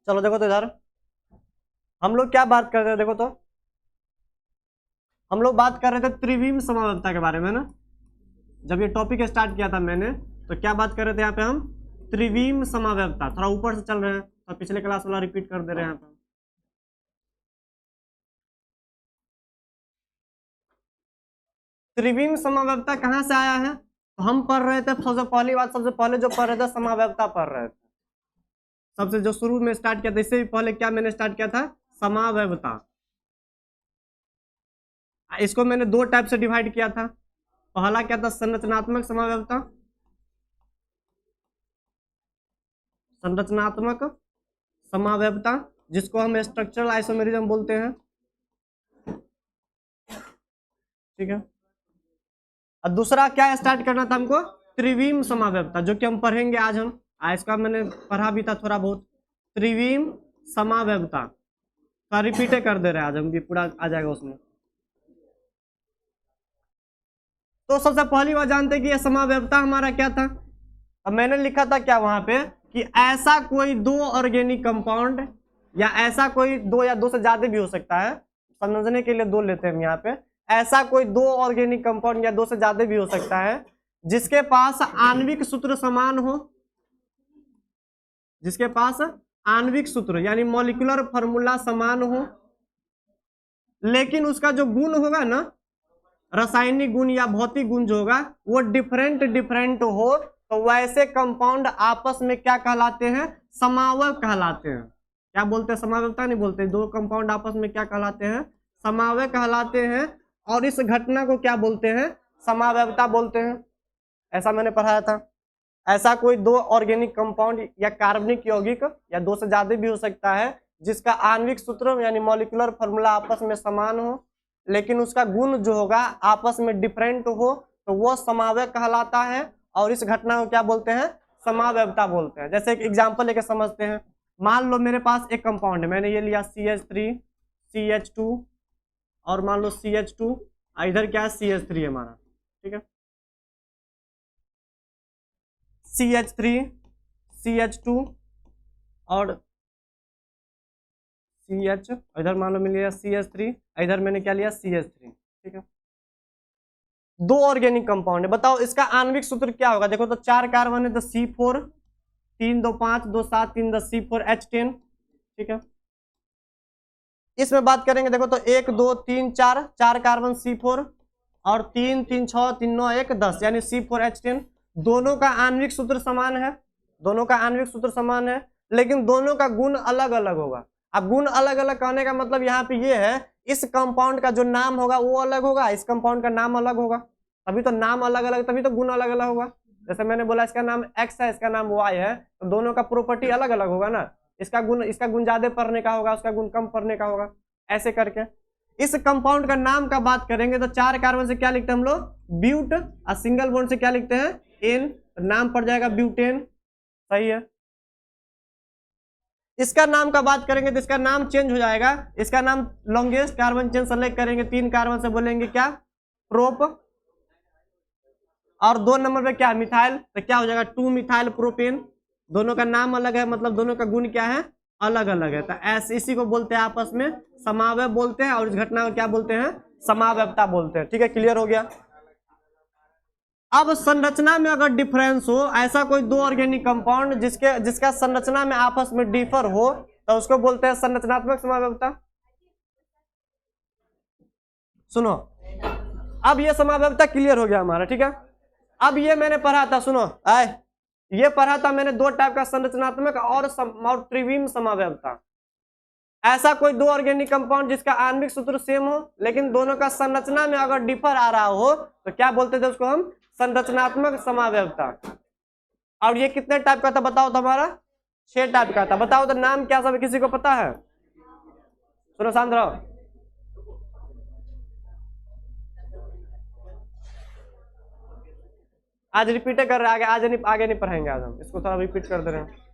चलो देखो तो इधर हम लोग क्या बात कर रहे थे, देखो तो हम लोग बात कर रहे थे त्रिविम समव्यवस्था के बारे में ना। जब ये टॉपिक स्टार्ट किया था मैंने, तो क्या बात कर रहे थे यहाँ पे हम? त्रिविम समव्यवस्था। थोड़ा ऊपर से चल रहे हैं तो पिछले क्लास वाला रिपीट कर दे रहे हैं यहाँ पे। त्रिविम समव्यवस्था कहाँ से आया है? तो हम पढ़ रहे थे सबसे पहली बात, सबसे पहले जो पढ़ रहे थे समव्यवस्था पढ़ रहे थे। सबसे जो शुरू में स्टार्ट किया था, इससे भी पहले क्या मैंने स्टार्ट किया था? समव्यवस्था। इसको मैंने दो टाइप से डिवाइड किया था। पहला क्या था? संरचनात्मक समव्यवस्था। संरचनात्मक समव्यवस्था जिसको हम स्ट्रक्चरल आइसोमेरिज्म बोलते हैं, ठीक है। और दूसरा क्या स्टार्ट करना था हमको? त्रिविम समव्यवस्था, जो कि हम पढ़ेंगे आज हम। इसका मैंने पढ़ा भी था थोड़ा बहुत। त्रिविम समव्यवस्था का रिपीट कर दे रहे हैं आज हम, भी पूरा आ जाएगा उसमें। तो सबसे पहली बात जानते हैं कि यह समव्यवस्था हमारा क्या था। अब मैंने लिखा था क्या वहां पे कि ऐसा कोई दो ऑर्गेनिक कंपाउंड, या ऐसा कोई दो या दो से ज्यादा भी हो सकता है, समझने के लिए दो लेते हैं हम यहाँ पे। ऐसा कोई दो ऑर्गेनिक कंपाउंड या दो से ज्यादा भी हो सकता है जिसके पास आणविक सूत्र समान हो, जिसके पास आणविक सूत्र यानी मॉलिक्यूलर फॉर्मूला समान हो, लेकिन उसका जो गुण होगा ना, रासायनिक गुण या भौतिक गुण जो होगा वो डिफरेंट डिफरेंट हो, तो वैसे कंपाउंड आपस में क्या कहलाते हैं? समावयव कहलाते हैं। क्या बोलते हैं? समावयवता नहीं बोलते। दो कंपाउंड आपस में क्या कहलाते हैं? समावयव कहलाते हैं। और इस घटना को क्या बोलते हैं? समावयवता बोलते हैं। ऐसा मैंने पढ़ाया था। ऐसा कोई दो ऑर्गेनिक कंपाउंड या कार्बनिक यौगिक या दो से ज्यादा भी हो सकता है जिसका आणविक सूत्र यानी मॉलिक्यूलर फॉर्मूला आपस में समान हो, लेकिन उसका गुण जो होगा आपस में डिफरेंट हो, तो वो समावयव कहलाता है। और इस घटना को क्या बोलते हैं? समावयवता बोलते हैं। जैसे एक एग्जांपल लेके समझते हैं। मान लो मेरे पास एक कंपाउंड है, मैंने ये लिया CH3 CH2, और मान लो CH2, इधर क्या है? CH3 हमारा, ठीक है। CH3 CH2 और CH, इधर मान लो मिल गया CH3, इधर मैंने क्या लिया? CH3, ठीक है। दो ऑर्गेनिक कंपाउंड है, बताओ इसका आणविक सूत्र क्या होगा? देखो तो 4 कार्बन है तो C4, 3 2 5 2 7 3 10 C4H10, ठीक है। इसमें बात करेंगे, देखो तो 1 2 3 4, 4 कार्बन C4 और 3 3 6 3 9 1 10 यानी C4H10। दोनों का आणविक सूत्र समान है, दोनों का आणविक सूत्र समान है, लेकिन दोनों का गुण अलग अलग होगा। अब गुण अलग अलग कहने का मतलब यहाँ पे ये है, इस कंपाउंड का जो नाम होगा वो अलग होगा, इस कंपाउंड का नाम अलग होगा, तभी तो नाम अलग अलग, तभी तो गुण अलग अलग होगा। जैसे मैंने बोला इसका नाम X है, इसका नाम Y है, तो दोनों का प्रॉपर्टी अलग अलग होगा ना। इसका गुण ज्यादा पढ़ने का होगा, उसका गुण कम पढ़ने का होगा, ऐसे करके। इस कंपाउंड का नाम का बात करेंगे तो 4 कार्बन से क्या लिखते हैं हम लोग? ब्यूट, और सिंगल बॉन्ड से क्या लिखते हैं? एन, नाम पड़ जाएगा ब्यूटेन, सही है। इसका नाम का बात करेंगे तो इसका नाम चेंज हो जाएगा, इसका नाम लॉन्गेस्ट कार्बन चेन सेलेक्ट करेंगे, 3 कार्बन से बोलेंगे क्या? प्रोप, और 2 नंबर पे क्या? मिथाइल, तो क्या हो जाएगा? 2 मिथाइल प्रोपेन। दोनों का नाम अलग है, मतलब दोनों का गुण क्या है? अलग अलग है। तो ऐसे इसी को बोलते हैं आपस में समावयव बोलते हैं, और इस घटना को क्या बोलते हैं? समावयवता बोलते हैं, ठीक है। क्लियर हो गया। अब संरचना में अगर डिफरेंस हो, ऐसा कोई दो ऑर्गेनिक कंपाउंड जिसका संरचना में आपस में डिफर हो, तो उसको बोलते हैं संरचनात्मक समावयवता। सुनो, अब ये समावयवता क्लियर हो गया हमारा, ठीक है। अब ये मैंने पढ़ा था, सुनो ये पढ़ा था मैंने, दो टाइप का संरचनात्मक और त्रिविम समावयवता। ऐसा कोई दो ऑर्गेनिक कंपाउंड जिसका आणविक सूत्र सेम हो, लेकिन दोनों का संरचना में अगर डिफर आ रहा हो, तो क्या बोलते थे उसको हम? संरचनात्मक समावयवता। और ये कितने टाइप का था बताओ तो? हमारा 6 टाइप का था। बताओ तो नाम क्या सब, किसी को पता है? सुनो शांत रहो। आज रिपीट कर रहे हैं, आगे नहीं पढ़ेंगे आज हम, इसको थोड़ा रिपीट कर दे रहे हैं।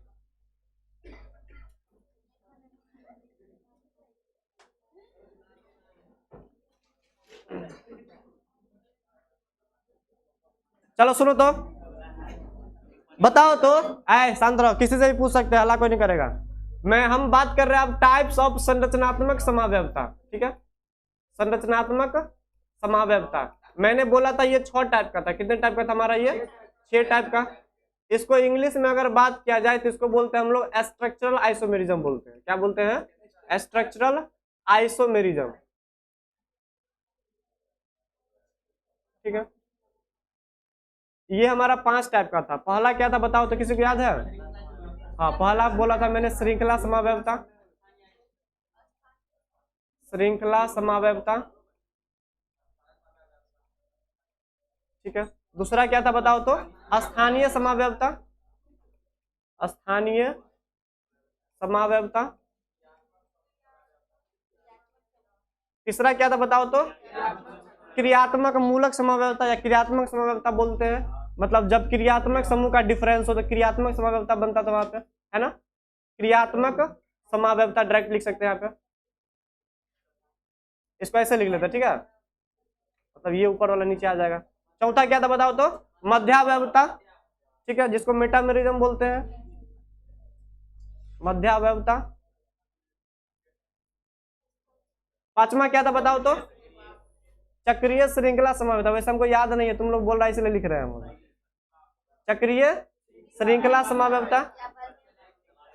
चलो सुनो तो, बताओ तो, शांत रहो, किसी से भी पूछ सकते हैं, हल्ला कोई नहीं करेगा। हम बात कर रहे हैं अब टाइप्स ऑफ संरचनात्मक समावयवता, ठीक है, संरचनात्मक समावयवता। मैंने बोला था ये 6 टाइप का था, कितने टाइप का था हमारा ये 6 टाइप का। इसको इंग्लिश में अगर बात किया जाए तो इसको बोलते हैं हम लोग स्ट्रक्चरल आइसोमेरिज्म बोलते हैं। क्या बोलते हैं? स्ट्रक्चरल आइसोमेरिज्म, ठीक है। ये हमारा 5 टाइप का था। पहला क्या था बताओ तो, किसी को याद है? हाँ, पहला बोला था मैंने श्रृंखला समावयवता, श्रृंखला समावयवता, ठीक है। दूसरा क्या था बताओ तो, स्थानीय समावयवता, स्थानीय समावयवता। तीसरा क्या था बताओ तो, क्रियात्मक मूलक समावयवता या क्रियात्मक समावयवता बोलते हैं। मतलब जब क्रियात्मक समूह का डिफरेंस हो तो क्रियात्मक समावयवता बनता था वहां पे, है ना। क्रियात्मक समावयवता डायरेक्ट लिख सकते हैं यहाँ पे, इसको ऐसे लिख लेते हैं, ठीक है। मतलब ये ऊपर वाला नीचे आ जाएगा। चौथा क्या था बताओ तो, मध्यावयवता, ठीक है, जिसको मेटामेरिज्म बोलते हैं, मध्यावयवता। पांचवा क्या था बताओ तो, चक्रीय श्रृंखला समावयवता। वैसे हमको याद नहीं है, तुम लोग बोल रहा है इसलिए लिख रहे हैं हम। चक्रीय श्रृंखला समावयवता,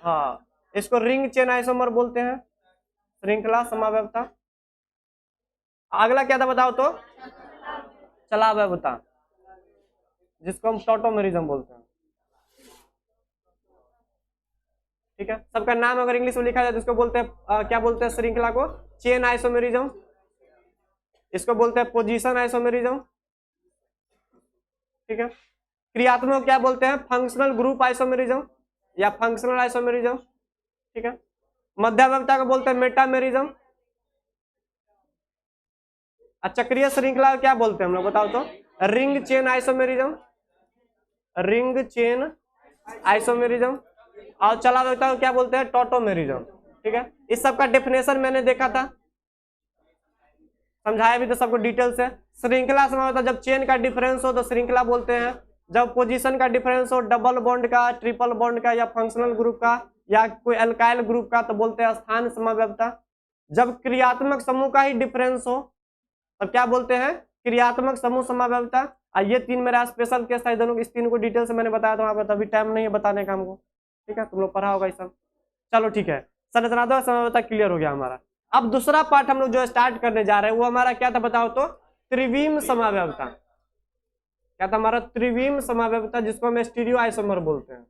हाँ, इसको रिंग चेन आइसोमर बोलते हैं, श्रृंखला समावयवता। अगला क्या था बताओ तो, चलावयवता, जिसको हम टॉटोमेरिज्म बोलते हैं, ठीक है। सबका नाम अगर इंग्लिश में लिखा जाए तो इसको बोलते हैं क्या बोलते हैं श्रृंखला को? Chain isomerism. इसको बोलते हैं पोजीशन आइसोमेरिज्म, ठीक है। क्रियात्मक क्या बोलते हैं? फंक्शनल ग्रुप आइसोमेरिज्म या फंक्शनल आइसोमेरिज्म, ठीक है। मध्यावयवता को बोलते हैं मेटामेरिज्म। चक्रीय श्रृंखला क्या बोलते हैं हम लोग बताओ तो, ring chain isomerism, ring chain isomerism. और चलावयवता को क्या बोलते हैं? टॉटोमेरिज्म, ठीक है। इस सब का डेफिनेशन मैंने देखा था, समझाया भी तो सबको डिटेल से। श्रृंखला समावयवता जब चेन का डिफरेंस हो तो श्रृंखला बोलते हैं, जब पोजीशन का डिफरेंस हो, डबल बॉन्ड का, ट्रिपल बॉन्ड का, या फंक्शनल ग्रुप का, या कोई अल्काइल ग्रुप का, तो बोलते हैं स्थान समावयवता। जब क्रियात्मक समूह का ही डिफरेंस हो तब क्या बोलते हैं? क्रियात्मक समूह समावयवता। ये 3 मेरा स्पेशल केस था, दोनों इस 3 को डिटेल से मैंने बताया था वहां पर, तभी टाइम नहीं है बताने का हमको, ठीक है। तुम लोग पढ़ा होगा ये सब, चलो ठीक है। संरचनात्मक समावयवता क्लियर हो गया हमारा। अब दूसरा पार्ट हम लोग जो स्टार्ट करने जा रहे हैं वो हमारा क्या था बताओ तो, त्रिविम समावयवता। क्या था हमारा? त्रिविम समावयवता, जिसको हम स्टीरियो आइसोमर बोलते हैं,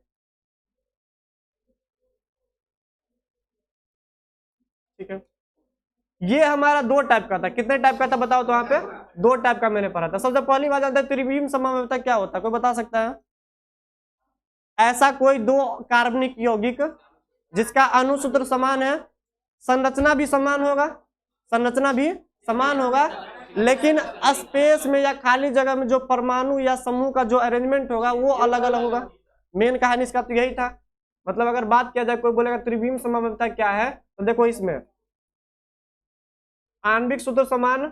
ठीक है। ये हमारा 2 टाइप का था। कितने टाइप का था बताओ तो, वहां पे 2 टाइप का मैंने पढ़ा था। सबसे पहली बात आता है त्रिविम समावयवता क्या होता है, कोई बता सकता है? ऐसा कोई 2 कार्बनिक यौगिक जिसका अणुसूत्र समान है, संरचना भी समान होगा, संरचना भी समान होगा, लेकिन स्पेस में या खाली जगह में जो परमाणु या समूह का जो अरेंजमेंट होगा वो अलग अलग होगा। मेन कहानी इसका तो यही था। मतलब अगर बात किया जाए, कोई बोलेगा त्रिविम समावयवता क्या है, तो देखो इसमें आणविक सूत्र समान,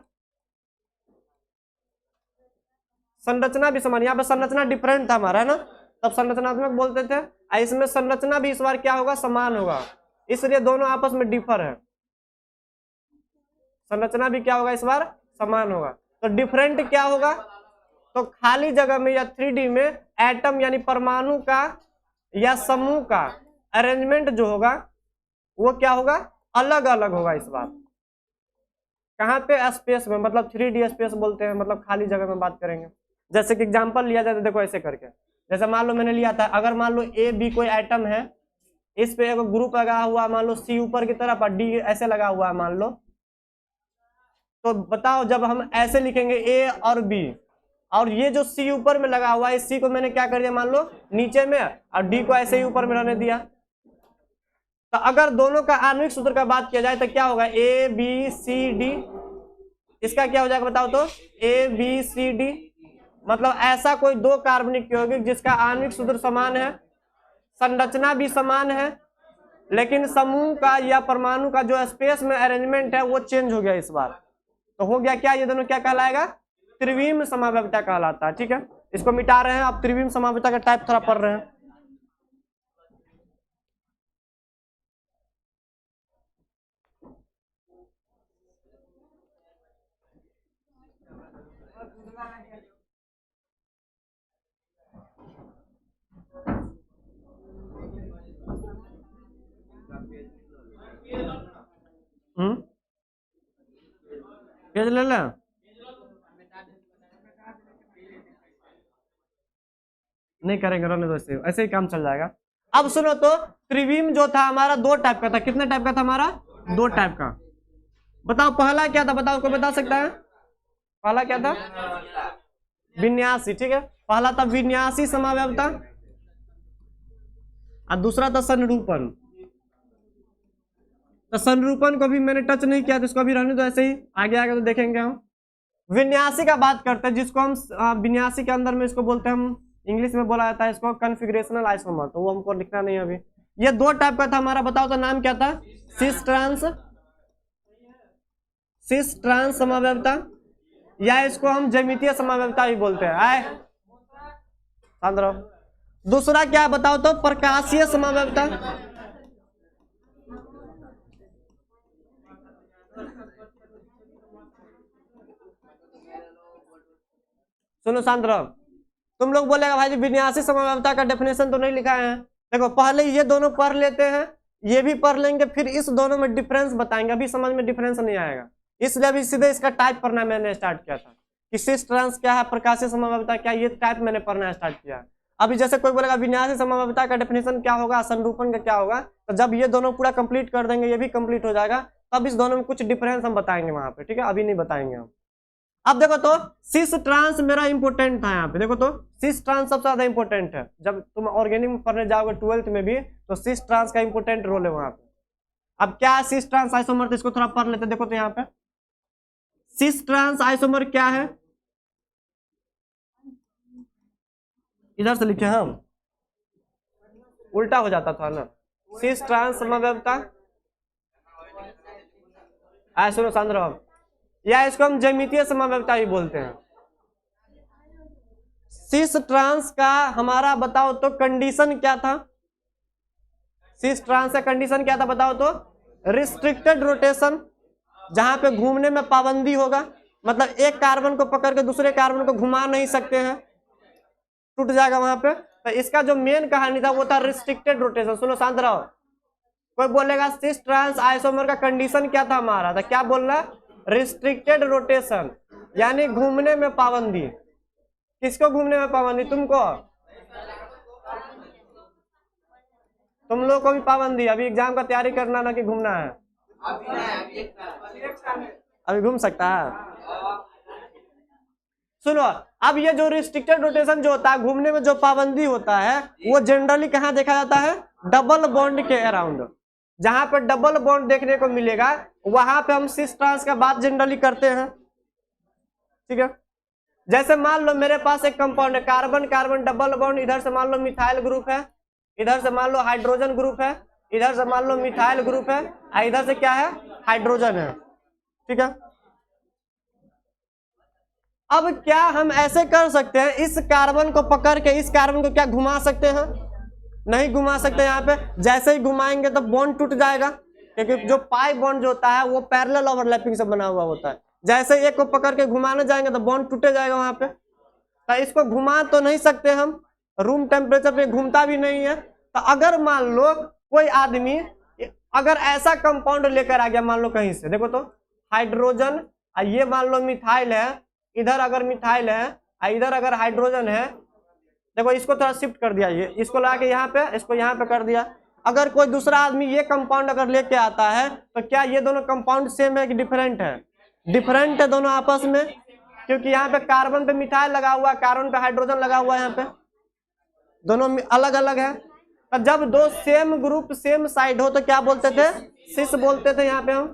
संरचना भी समान। यहाँ पे संरचना डिफरेंट था हमारा, है ना, तब संरचनात्मक बोलते थे। इसमें संरचना भी इस बार क्या होगा? समान होगा, इसलिए दोनों आपस में डिफर है। संरचना भी क्या होगा इस बार? समान होगा। तो डिफरेंट क्या होगा? तो खाली जगह में या 3D में एटम यानी परमाणु का या समूह का अरेंजमेंट जो होगा वो क्या होगा? अलग अलग होगा इस बार। कहाँ पे? स्पेस में, मतलब 3D स्पेस बोलते हैं, मतलब खाली जगह में बात करेंगे। जैसे कि एग्जांपल लिया जाए तो देखो ऐसे करके, जैसे मान लो मैंने लिया था, अगर मान लो ए बी कोई एटम है, इस पे एक ग्रुप लगा हुआ, मान लो सी ऊपर की तरफ और डी ऐसे लगा हुआ है मान लो, तो बताओ जब हम ऐसे लिखेंगे ए और बी, और ये जो सी ऊपर में लगा हुआ है, इस सी को मैंने क्या कर दिया मान लो नीचे में, और डी को ऐसे ही ऊपर में रहने दिया, तो अगर दोनों का आणविक सूत्र का बात किया जाए तो क्या होगा? A B C D. इसका क्या हो जाएगा बताओ तो? A B C D. मतलब ऐसा कोई 2 कार्बनिक यौगिक जिसका आणविक सूत्र समान है, संरचना भी समान है, लेकिन समूह का या परमाणु का जो स्पेस में अरेंजमेंट है वो चेंज हो गया इस बार। तो हो गया क्या? ये दोनों क्या कहलाएगा? त्रिविम समावयवता कहलाता है, ठीक है। इसको मिटा रहे हैं, आप त्रिविम समावयवता का टाइप थोड़ा पढ़ रहे हैं। पेज ले ले। नहीं करेंगे, रहने दो, ऐसे ही काम चल जाएगा। अब सुनो तो, त्रिविम जो था हमारा दो टाइप का था। कितने टाइप का था हमारा? दो टाइप का। बताओ पहला क्या था, बताओ, कोई बता सकता है? पहला क्या था? विन्यासी, ठीक है। पहला था विन्यासी समावयवता और दूसरा था संरूपण। तो संरूपण को भी मैंने टच नहीं किया, तो इसको भी रहने दो ऐसे ही, आगे आगे तो देखेंगे हम। विन्यासी का बात करते हैं, जिसको हम विन्यासी के अंदर में इसको बोलते हैं, हम इंग्लिश में बोला जाता है इसको कॉन्फ़िगरेशनल आइसोमर, तो वो हमको लिखना नहीं है अभी। ये दो टाइप का था हमारा, बताओ तो नाम क्या था? सिस ट्रांस समवयवता, या इसको हम ज्यामितीय समवयवता भी बोलते हैं। आए सांद्रो। दूसरा क्या बताओ तो? प्रकाशीय समवयवता। सुनो सांद्रो, तुम लोग बोलेगा भाई जी विन्यासी समवयवता का डेफिनेशन तो नहीं लिखा है। देखो पहले ये दोनों पढ़ लेते हैं, ये भी पढ़ लेंगे, फिर इस दोनों में डिफरेंस बताएंगे। अभी समझ में डिफरेंस नहीं आएगा, इसलिए अभी सीधे इसका टाइप पढ़ना मैंने स्टार्ट किया था कि सिस ट्रांस क्या है, प्रकाशीय समवयवता क्या, ये टाइप मैंने पढ़ना स्टार्ट किया। अभी जैसे कोई बोलेगा विन्यासी समवयवता का डेफिनेशन क्या होगा, संरूपण का क्या होगा, तो जब ये दोनों पूरा कंप्लीट कर देंगे, ये भी कंप्लीट हो जाएगा, तब इस दोनों में कुछ डिफरेंस हम बताएंगे वहां पे, ठीक है। अभी नहीं बताएंगे हम। अब देखो तो सिस ट्रांस मेरा इंपोर्टेंट था यहाँ पे। देखो तो सिस ट्रांस सबसे ज्यादा इंपोर्टेंट है। जब तुम ऑर्गेनिक में पढ़ने जाओगे 12th में भी, तो सिस ट्रांस का इंपोर्टेंट रोल है वहां पे। अब क्या है सिस ट्रांस आइसोमर, तो इसको थोड़ा पढ़ लेते। देखो तो यहाँ पे सिस ट्रांस आइसोमर क्या है, इधर से लिखे हम, उल्टा हो जाता था ना। सिस ट्रांस समवयवता, सुनो सांद्रो, या इसको हम ज्यामितीय समवयवता भी बोलते हैं। सिस ट्रांस का हमारा बताओ तो कंडीशन क्या था? सिस ट्रांस का कंडीशन क्या था बताओ तो? रिस्ट्रिक्टेड रोटेशन, जहां पे घूमने में पाबंदी होगा, मतलब एक कार्बन को पकड़ के दूसरे कार्बन को घुमा नहीं सकते हैं, टूट जाएगा वहां पे। तो इसका जो मेन कहानी था वो था रिस्ट्रिक्टेड रोटेशन। सुनो शांत रहो, कोई बोलेगा सिस ट्रांस आइसोमर का कंडीशन क्या था हमारा, तो क्या बोलना? रिस्ट्रिक्टेड रोटेशन, यानी घूमने में पाबंदी। किसको घूमने में पाबंदी? तुमको, तुम लोग को भी पाबंदी। अभी एग्जाम का तैयारी करना ना कि घूमना है? अभी घूम सकता है। सुनो, अब ये जो रिस्ट्रिक्टेड रोटेशन जो होता है, घूमने में जो पाबंदी होता है, वो जनरली कहाँ देखा जाता है? डबल बॉन्ड के अराउंड। जहां पर डबल बॉन्ड देखने को मिलेगा वहां पे हम सिस ट्रांस का बात जनरली करते हैं, ठीक है। जैसे मान लो मेरे पास एक कंपाउंड है, कार्बन कार्बन डबल बॉन्ड, इधर से मान लो मिथाइल ग्रुप है, इधर से मान लो हाइड्रोजन ग्रुप है, इधर से मान लो मिथाइल ग्रुप है, और इधर से क्या है? हाइड्रोजन है, ठीक है। अब क्या हम ऐसे कर सकते हैं, इस कार्बन को पकड़ के इस कार्बन को क्या घुमा सकते हैं? नहीं घुमा सकते। यहाँ पे जैसे ही घुमाएंगे तो बॉन्ड टूट जाएगा, क्योंकि जो पाई बॉन्ड जो होता है वो पैरेलल ओवरलैपिंग से बना हुआ होता है। जैसे एक को पकड़ के घुमाने जाएंगे तो बॉन्ड टूटे जाएगा वहां पे। तो इसको घुमा तो नहीं सकते हम, रूम टेम्परेचर पे घूमता भी नहीं है। तो अगर मान लो कोई आदमी अगर ऐसा कंपाउंड लेकर आ गया, मान लो कहीं से, देखो तो हाइड्रोजन, ये मान लो मिथाइल है, इधर अगर मिथाइल है, इधर अगर हाइड्रोजन है, देखो इसको थोड़ा शिफ्ट कर दिया, ये इसको ला के यहाँ पे, इसको यहाँ पे कर दिया। अगर कोई दूसरा आदमी ये कंपाउंड अगर लेके आता है, तो क्या ये दोनों कंपाउंड सेम है कि डिफरेंट है? डिफरेंट है दोनों आपस में, क्योंकि यहाँ पे कार्बन पे मिथाइल लगा हुआ है, कार्बन पे हाइड्रोजन लगा हुआ है, यहाँ पे दोनों अलग अलग है। तो जब दो सेम ग्रुप सेम साइड हो तो क्या बोलते थे? सिस बोलते थे यहाँ पे हम,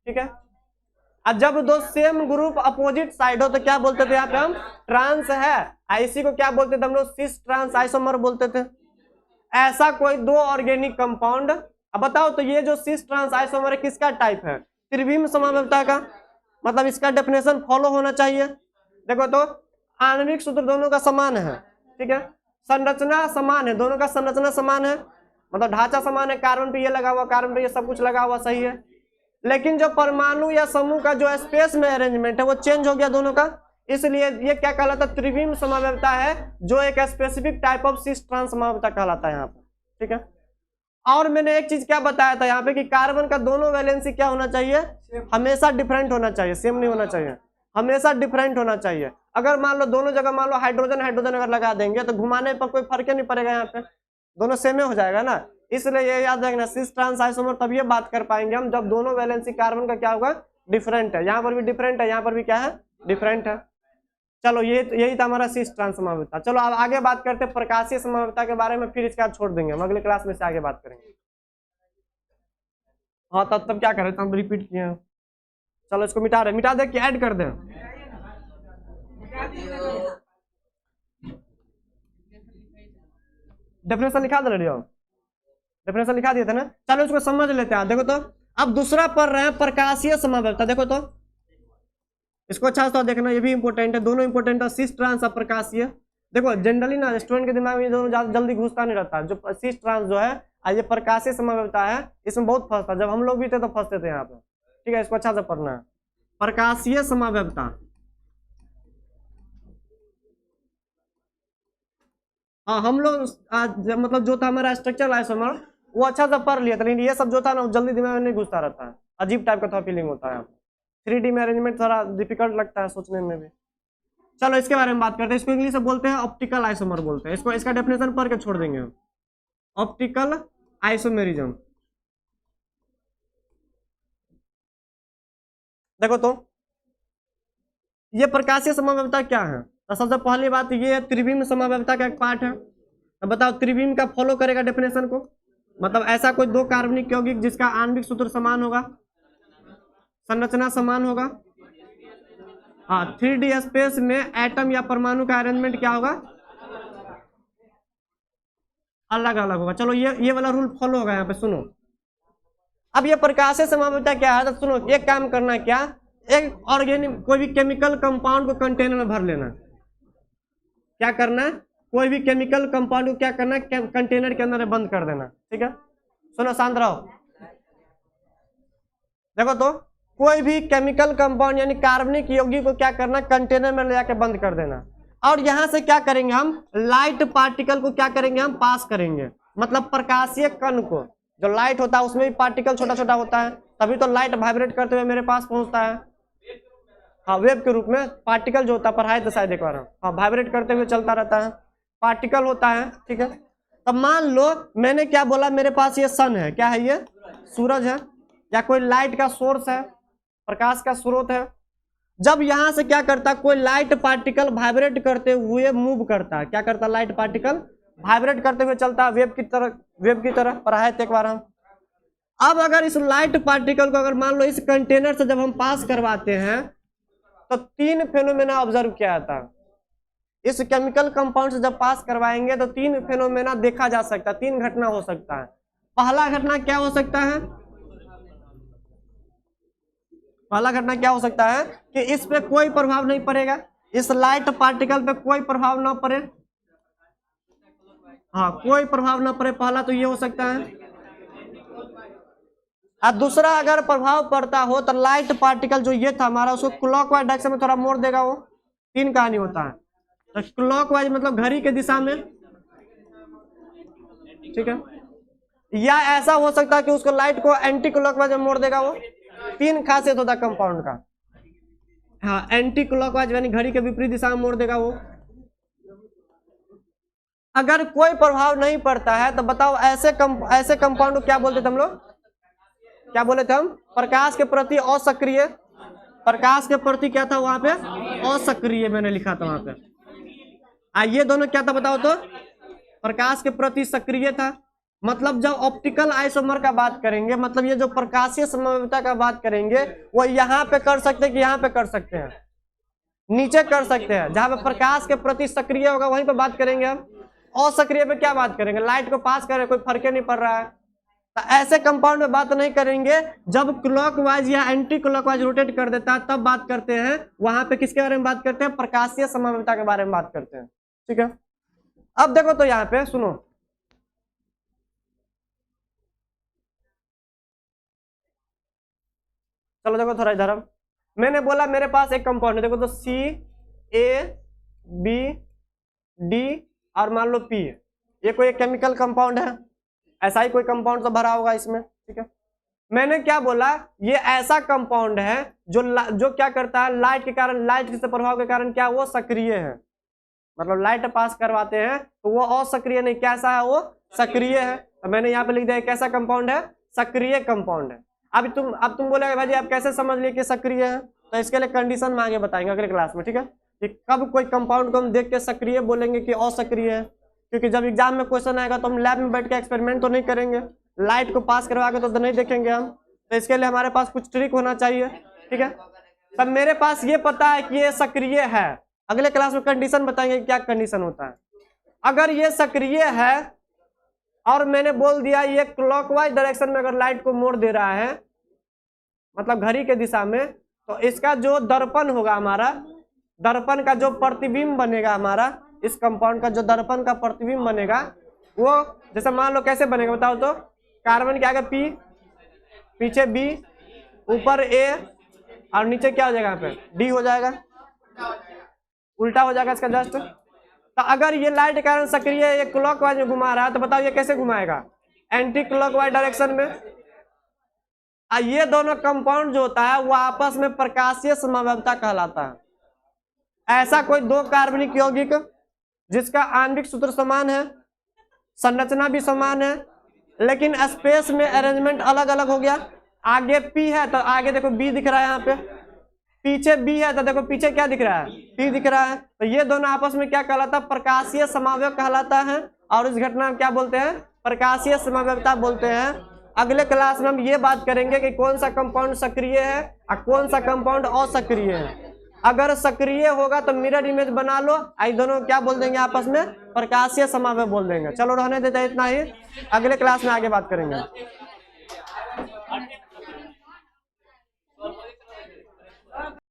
ठीक है। और जब दो सेम ग्रुप अपोजिट साइड हो तो क्या बोलते थे यहाँ पे हम? ट्रांस है। इसी को क्या बोलते थे हम लोग? सिस ट्रांस आइसोमर बोलते थे। ऐसा कोई दो ऑर्गेनिक कंपाउंड, अब बताओ तो ये जो सिस ट्रांस आइसोमर है किसका टाइप है? त्रिविम समवयवता का, मतलब इसका डेफिनेशन फॉलो होना चाहिए। देखो तो आणविक सूत्र दोनों का समान है, ठीक है, संरचना समान है, दोनों का संरचना समान है, मतलब ढांचा समान है, कार्बन पे ये लगा हुआ, कार्बन पे ये सब कुछ लगा हुआ, सही है। लेकिन जो परमाणु या समूह का जो स्पेस में अरेंजमेंट है वो चेंज हो गया दोनों का, इसलिए ये क्या कहलाता है, त्रिविम समव्यवता है, जो एक specific type of cis trans समव्यवता कहलाता है यहाँ पे, ठीक है। और मैंने एक चीज क्या बताया था यहाँ पे कि कार्बन का दोनों वैलेंसी क्या होना चाहिए, हमेशा डिफरेंट होना चाहिए, सेम नहीं होना चाहिए, हमेशा डिफरेंट होना चाहिए। अगर मान लो दोनों जगह मान लो हाइड्रोजन हाइड्रोजन अगर लगा देंगे तो घुमाने पर कोई फर्क नहीं पड़ेगा, यहाँ पे दोनों सेम हो जाएगा ना। इसलिए ये याद रखना, सिस ट्रांस आइसोमर तब ये बात कर पाएंगे हम जब दोनों वैलेंसी कार्बन का क्या होगा, डिफरेंट है। यहाँ पर भी डिफरेंट है, यहाँ पर भी क्या है, डिफरेंट है। चलो यही था हमारा सिस ट्रांस समव्यवता। चलो अब आगे बात करते हैं प्रकाशीय समव्यवता के बारे में, फिर इसके बाद छोड़ देंगे हम, अगले क्लास में से आगे बात करेंगे। हाँ तब क्या करें, हम रिपीट किए हैं। चलो इसको मिटा दे कि ऐड कर दें, डेफिनेशन लिखा दे रहे हो, डेफिनेशन लिखा दिए थे ना। चलो इसको समझ लेते हैं। देखो तो अब दूसरा पढ़ रहे हैं प्रकाशीय समव्यवता। देखो तो इसको अच्छा से देखना, ये भी इंपॉर्टेंट है, दोनों इंपॉर्टेंट है, सिस ट्रांस और प्रकाशीय। देखो जनरली ना स्टूडेंट के दिमाग में ये दोनों ज्यादा जल्दी घुसता नहीं रहता। जो सिस ट्रांस जो है ये प्रकाशीय समव्यवता है, इसमें बहुत फंसता, जब हम लोग भी थे तो फंसते थे यहाँ पे, ठीक है। इसको अच्छा से पढ़ना है, प्रकाशीय समव्यवता। हाँ हम लोग मतलब जो था हमारा स्ट्रक्चरल आइसोमर वो अच्छा से पढ़ लिया था, लेकिन ये सब जो था ना जल्दी दिमाग में नहीं घुसता रहता है, अजीब टाइप का थोड़ा फीलिंग होता है। 3D में अरेंजमेंट थोड़ा डिफिकल्ट लगता है सोचने में भी। चलो इसके बारे में बात करते हैं। इसको इंग्लिश में बोलते हैं ऑप्टिकल आइसोमर बोलते हैं इसको, इसका डेफिनेशन पढ़ के छोड़ देंगे हम। Optical isomerism. देखो तो ये प्रकाशीय समव्यवता क्या है, तो सबसे पहली बात ये त्रिविम समव्यवता का एक पार्ट है। तो बताओ त्रिविम का फॉलो करेगा डेफिनेशन को, मतलब ऐसा कोई दो कार्बनिक यौगिक जिसका आणविक सूत्र समान होगा, संरचना समान होगा। हाँ 3D स्पेस में एटम या परमाणु का अरेंजमेंट क्या होगा, अलग अलग होगा। चलो ये वाला रूल फॉलो होगा यहाँ पे, सुनो। अब ये प्रकाशीय समव्यवता क्या है, तो सुनो एक काम करना है, क्या, एक ऑर्गेनिक कोई भी केमिकल कंपाउंड को कंटेनर में भर लेना। क्या करना है, कोई भी केमिकल कंपाउंड को क्या करना है, कंटेनर के अंदर बंद कर देना, ठीक है। सुनो शांत रहो। देखो तो कोई भी केमिकल कंपाउंड यानी कार्बनिक यौगिक को क्या करना, कंटेनर में ले जाकर बंद कर देना। और यहां से क्या करेंगे हम, लाइट पार्टिकल को क्या करेंगे हम, पास करेंगे। मतलब प्रकाशीय कण को, जो लाइट होता है उसमें भी पार्टिकल छोटा छोटा होता है, तभी तो लाइट वाइब्रेट करते हुए मेरे पास पहुंचता है। हाँ वेव के रूप में पार्टिकल जो होता है, पढ़ाई तो शायद एक बार, हाँ वाइब्रेट करते हुए चलता रहता है, पार्टिकल होता है, ठीक है। तब मान लो मैंने क्या बोला, मेरे पास ये सन है, क्या है ये, सूरज है, या कोई लाइट का सोर्स है, प्रकाश का स्रोत है। जब यहां से क्या करता है, कोई लाइट पार्टिकल वाइब्रेट करते हुए मूव करता है, क्या करता है, लाइट पार्टिकल वाइब्रेट करते हुए चलता है वेव की तरह पढ़ाए थे एक बार हम। अब अगर इस लाइट पार्टिकल को अगर मान लो इस कंटेनर से जब हम पास करवाते हैं तो तीन फेनोमेना ऑब्जर्व किया जाता है। इस केमिकल कंपाउंड से जब पास करवाएंगे तो तीन फेनोमेना देखा जा सकता है, तीन घटना हो सकता है। पहला घटना क्या हो सकता है, पहला घटना क्या हो सकता है कि इस पे कोई प्रभाव नहीं पड़ेगा, इस लाइट पार्टिकल पे कोई प्रभाव ना पड़े, हाँ कोई प्रभाव ना पड़े, पहला तो ये हो सकता है। और दूसरा अगर प्रभाव पड़ता हो तो लाइट पार्टिकल जो ये था हमारा, उसको क्लॉकवाइज डायरेक्शन में थोड़ा मोड़ देगा। वो तीन कहानी होता है, तो क्लॉकवाइज मतलब घड़ी के दिशा में, ठीक है। या ऐसा हो सकता है कि उसको लाइट को एंटी क्लॉकवाइज में मोड़ देगा। वो तीन खासियत होता है कंपाउंड का, हाँ एंटी क्लॉकवाइज यानी घड़ी के विपरीत दिशा में मोड़ देगा वो। अगर कोई प्रभाव नहीं पड़ता है तो बताओ ऐसे कंपाउंड को क्या बोलते थे हम लोग, क्या बोले थे हम, प्रकाश के प्रति असक्रिय। प्रकाश के प्रति क्या था वहां पे, असक्रिय मैंने लिखा था वहां पे। ये दोनों क्या था बताओ तो, प्रकाश के प्रति सक्रिय था। मतलब जब ऑप्टिकल आइसोमर का बात करेंगे, मतलब ये जो प्रकाशीय समव्यवता का बात करेंगे, वो यहाँ पे कर सकते हैं कि यहाँ पे कर सकते हैं, नीचे कर सकते हैं। जहां पे प्रकाश के प्रति सक्रिय होगा वहीं पे बात करेंगे हम। असक्रिय पे क्या बात करेंगे, लाइट को पास करे कोई फर्क नहीं पड़ रहा है, तो ऐसे कंपाउंड में बात नहीं करेंगे। जब क्लॉकवाइज या एंटी क्लॉकवाइज रोटेट कर देता है तब बात करते हैं। वहां पे किसके बारे में बात करते हैं, प्रकाशीय समव्यवता के बारे में बात करते हैं, ठीक है। अब देखो तो यहाँ पे सुनो, चलो देखो थोड़ा इधर, अब मैंने बोला मेरे पास एक कंपाउंड है, देखो तो C A B D और मान लो P है, ये कोई केमिकल कंपाउंड है, ऐसा ही कोई कंपाउंड तो भरा होगा इसमें, ठीक है। मैंने क्या बोला, ये ऐसा कंपाउंड है जो क्या करता है, लाइट के कारण, लाइट के प्रभाव के कारण क्या वो सक्रिय है, मतलब लाइट पास करवाते हैं तो वो असक्रिय नहीं, कैसा है वो सक्रिय है। तो मैंने यहाँ पे लिख दिया कैसा कंपाउंड है, सक्रिय कंपाउंड है। अब तुम बोलेगे भाई आप कैसे समझ लिए कि सक्रिय है, तो इसके लिए कंडीशन में आगे बताएंगे अगले क्लास में, ठीक है, कि कब कोई कंपाउंड को हम देख के सक्रिय बोलेंगे कि असक्रिय है, क्योंकि जब एग्जाम में क्वेश्चन आएगा तो हम लैब में बैठ के एक्सपेरिमेंट तो नहीं करेंगे, लाइट को पास करवा के तो नहीं देखेंगे हम, तो इसके लिए हमारे पास कुछ ट्रिक होना चाहिए, ठीक है। तब मेरे पास ये पता है कि ये सक्रिय है, अगले क्लास में कंडीशन बताएंगे क्या कंडीशन होता है। अगर ये सक्रिय है और मैंने बोल दिया ये क्लॉकवाइज डायरेक्शन में अगर लाइट को मोड़ दे रहा है, मतलब घड़ी के दिशा में, तो इसका जो दर्पण होगा हमारा, दर्पण का जो प्रतिबिंब बनेगा हमारा, इस कंपाउंड का जो दर्पण का प्रतिबिंब बनेगा वो जैसे मान लो कैसे बनेगा बताओ तो, कार्बन के आगे P, पीछे B, ऊपर A और नीचे क्या हो जाएगा यहाँ पे D हो जाएगा, उल्टा हो जाएगा इसका जस्ट। तो अगर ये लाइट के कारण सक्रिय है, ये क्लॉकवाइज में घुमा रहा है, तो बताओ ये कैसे घुमाएगा, एंटी क्लॉकवाइज डायरेक्शन में। ये दोनों कंपाउंड जो होता है वो आपस में प्रकाशीय समव्यवता कहलाता है। ऐसा कोई दो कार्बनिक यौगिक जिसका आणविक सूत्र समान है, संरचना भी समान है, लेकिन स्पेस में अरेंजमेंट अलग अलग हो गया, आगे P है तो आगे देखो B दिख रहा है यहाँ पे, पीछे B है तो देखो पीछे क्या दिख रहा है, P दिख रहा है, तो ये दोनों आपस में क्या कहलाता है, प्रकाशीय समव्यव कहलाता है, और इस घटना में क्या बोलते हैं, प्रकाशीय समव्यवता बोलते हैं। अगले क्लास में हम ये बात करेंगे कि कौन सा कंपाउंड सक्रिय है और कौन सा कंपाउंड असक्रिय है। अगर सक्रिय होगा तो मिरर इमेज बना लो, आई दोनों क्या बोल देंगे आपस में, प्रकाशीय समव्यव बोल देंगे। चलो रहने देते इतना ही, अगले क्लास में आगे बात करेंगे।